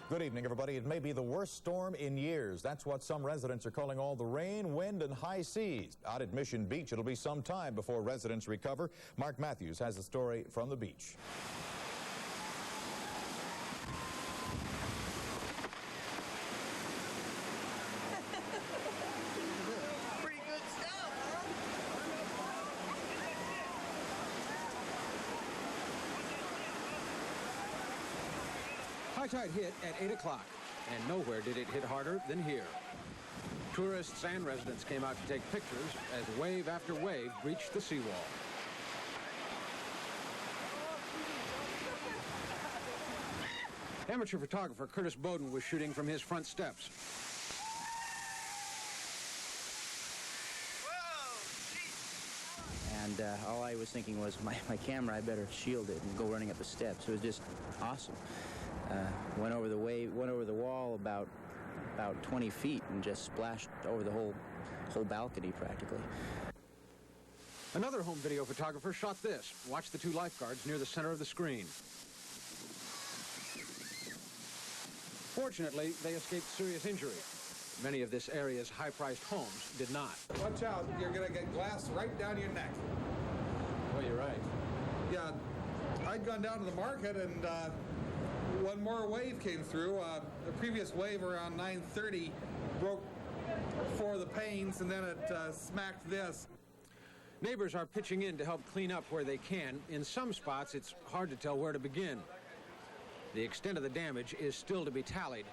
Good evening, everybody. It may be the worst storm in years. That's what some residents are calling all the rain, wind, and high seas. Out at Mission Beach, it'll be some time before residents recover. Mark Matthews has the story from the beach. Pretty good stuff, High tide hit at 8 o'clock, and nowhere did it hit harder than here. Tourists and residents came out to take pictures as wave after wave breached the seawall. Amateur photographer Curtis Bowden was shooting from his front steps. And all I was thinking was, my camera, I better shield it and go running up the steps. It was just awesome. Went over the wall about 20 feet and just splashed over the whole balcony practically. Another home video photographer shot this. Watch the two lifeguards near the center of the screen. Fortunately, they escaped serious injury. Many of this area's high-priced homes did not. Watch out, you're going to get glass right down your neck. Oh, you're right. Yeah, I'd gone down to the market and one more wave came through. The previous wave around 9:30 broke 4 of the panes, and then it smacked this. Neighbors are pitching in to help clean up where they can. In some spots, it's hard to tell where to begin. The extent of the damage is still to be tallied.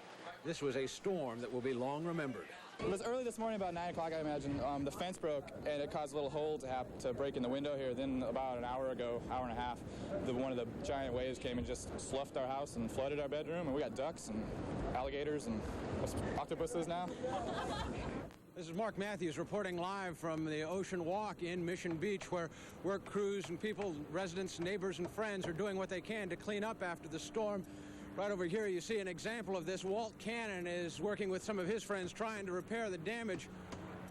This was a storm that will be long remembered. It was early this morning, about 9 o'clock, I imagine. The fence broke, and it caused a little hole to break in the window here. Then about an hour ago, hour and a half, one of the giant waves came and just sloughed our house and flooded our bedroom. And we got ducks and alligators and octopuses now. This is Mark Matthews reporting live from the Ocean Walk in Mission Beach, where work crews and people, residents, neighbors, and friends are doing what they can to clean up after the storm. Right over here, you see an example of this. Walt Cannon is working with some of his friends trying to repair the damage.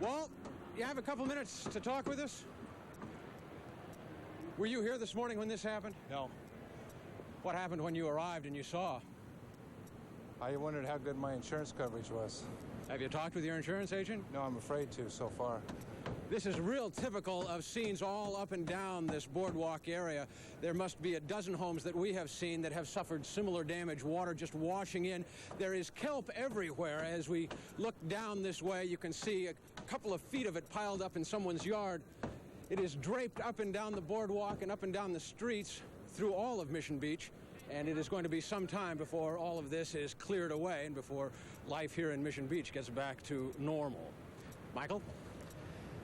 Walt, you have a couple minutes to talk with us? Were you here this morning when this happened? No. What happened when you arrived and you saw? I wondered how good my insurance coverage was. Have you talked with your insurance agent? No, I'm afraid to so far. This is real typical of scenes all up and down this boardwalk area. There must be a dozen homes that we have seen that have suffered similar damage, water just washing in. There is kelp everywhere. As we look down this way, you can see a couple of feet of it piled up in someone's yard. It is draped up and down the boardwalk and up and down the streets through all of Mission Beach. And it is going to be some time before all of this is cleared away and before life here in Mission Beach gets back to normal. Michael?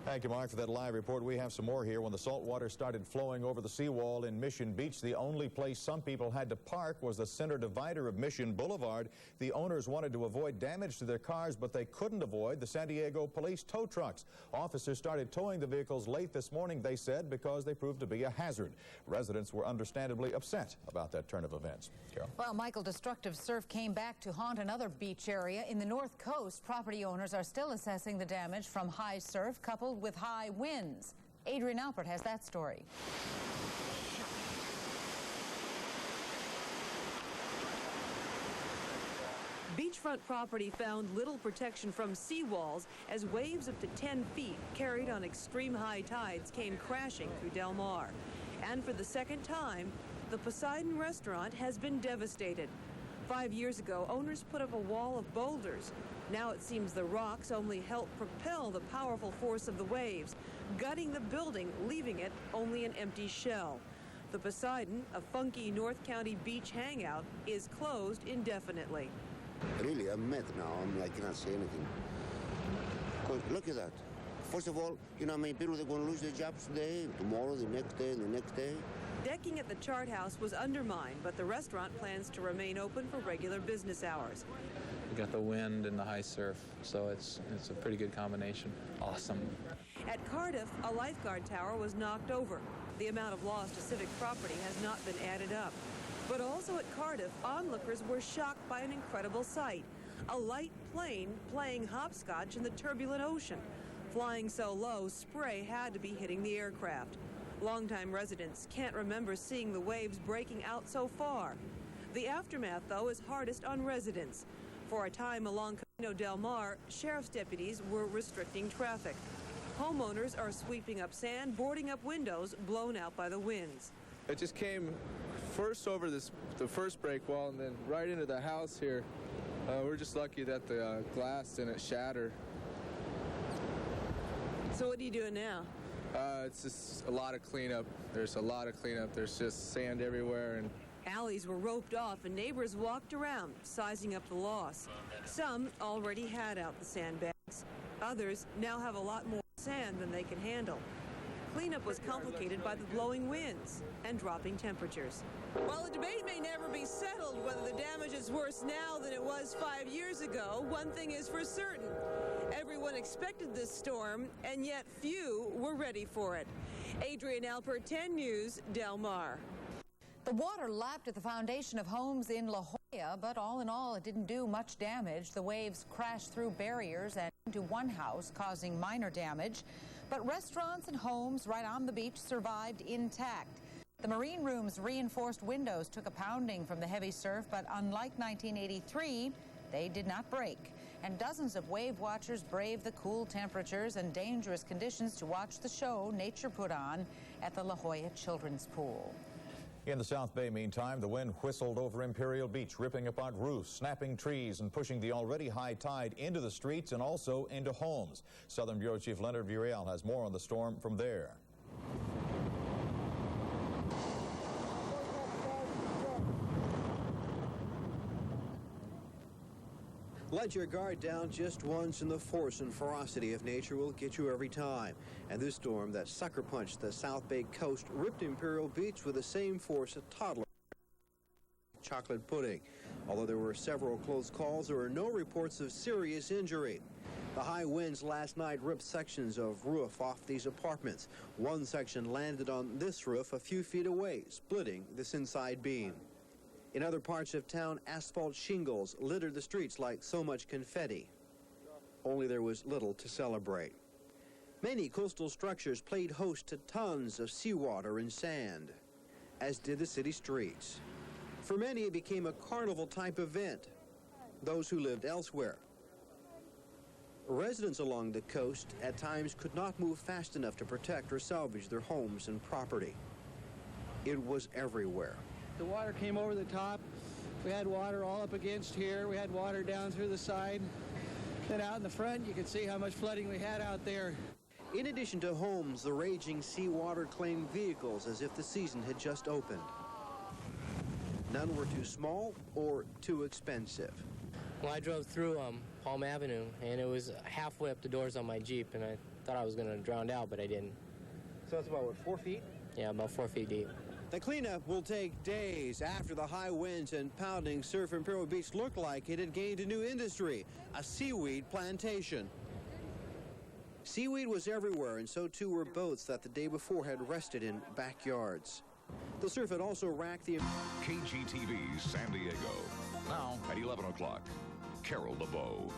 Thank you, Mark, for that live report. We have some more here. When the salt water started flowing over the seawall in Mission Beach, the only place some people had to park was the center divider of Mission Boulevard. The owners wanted to avoid damage to their cars, but they couldn't avoid the San Diego police tow trucks. Officers started towing the vehicles late this morning, they said, because they proved to be a hazard. Residents were understandably upset about that turn of events. Carol? Well, Michael, destructive surf came back to haunt another beach area. In the North Coast, property owners are still assessing the damage from high surf coupled with high winds. Adrian Alpert has that story. Beachfront property found little protection from seawalls as waves up to 10 feet carried on extreme high tides came crashing through Del Mar. And for the second time, the Poseidon restaurant has been devastated. 5 years ago, owners put up a wall of boulders. Now it seems the rocks only help propel the powerful force of the waves, gutting the building, leaving it only an empty shell. The Poseidon, a funky North County beach hangout, is closed indefinitely. Really, I'm mad now. I cannot say anything. Because look at that. First of all, you know how many people are going to lose their jobs today, tomorrow, the next day, and the next day? Decking at the Chart House was undermined, but the restaurant plans to remain open for regular business hours. We got the wind and the high surf, so it's a pretty good combination. Awesome. At Cardiff, a lifeguard tower was knocked over. The amount of loss to civic property has not been added up. But also at Cardiff, onlookers were shocked by an incredible sight. A light plane playing hopscotch in the turbulent ocean. Flying so low, spray had to be hitting the aircraft. Longtime residents can't remember seeing the waves breaking out so far. The aftermath, though, is hardest on residents. For a time along Camino del Mar, sheriff's deputies were restricting traffic. Homeowners are sweeping up sand, boarding up windows blown out by the winds. It just came first over the first break wall and then right into the house here. We're just lucky that the glass didn't shatter. So what are you doing now? It's just a lot of cleanup. There's a lot of cleanup. There's just sand everywhere. And Alleys were roped off and neighbors walked around, sizing up the loss. Some already had out the sandbags. Others now have a lot more sand than they can handle. Cleanup was complicated by the blowing winds and dropping temperatures. While the debate may never be settled whether the damage is worse now than it was 5 years ago, one thing is for certain. Everyone expected this storm, and yet few were ready for it. Adrienne Alpert, 10 News, Del Mar. The water lapped at the foundation of homes in La Jolla, but all in all, it didn't do much damage. The waves crashed through barriers and into one house, causing minor damage. But restaurants and homes right on the beach survived intact. The Marine Room's reinforced windows took a pounding from the heavy surf, but unlike 1983, they did not break. And dozens of wave watchers braved the cool temperatures and dangerous conditions to watch the show nature put on at the La Jolla Children's Pool. In the South Bay, meantime, the wind whistled over Imperial Beach, ripping apart roofs, snapping trees, and pushing the already high tide into the streets and also into homes. Southern Bureau Chief Leonard Virial has more on the storm from there. Let your guard down just once, and the force and ferocity of nature will get you every time. And this storm that sucker punched the South Bay coast ripped Imperial Beach with the same force a toddler chocolate pudding. Although there were several close calls, there were no reports of serious injury. The high winds last night ripped sections of roof off these apartments. One section landed on this roof a few feet away, splitting this inside beam. In other parts of town, asphalt shingles littered the streets like so much confetti. Only there was little to celebrate. Many coastal structures played host to tons of seawater and sand, as did the city streets. For many, it became a carnival-type event, those who lived elsewhere. Residents along the coast at times could not move fast enough to protect or salvage their homes and property. It was everywhere. The water came over the top. We had water all up against here. We had water down through the side. Then out in the front, you can see how much flooding we had out there. In addition to homes, the raging seawater claimed vehicles as if the season had just opened. None were too small or too expensive. Well, I drove through Palm Avenue, and it was halfway up the doors on my Jeep, and I thought I was going to drown out, but I didn't. So it's about, what, 4 feet? Yeah, about 4 feet deep. The cleanup will take days. After the high winds and pounding surf, Imperial Beach looked like it had gained a new industry, a seaweed plantation. Seaweed was everywhere, and so too were boats that the day before had rested in backyards. The surf had also racked the... KGTV San Diego. Now at 11 o'clock, Carol LeBeau,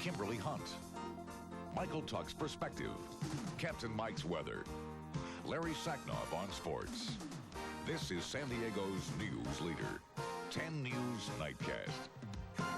Kimberly Hunt, Michael Tuck's Perspective, Captain Mike's Weather, Larry Sacknoff on Sports. This is San Diego's news leader, 10 News Nightcast.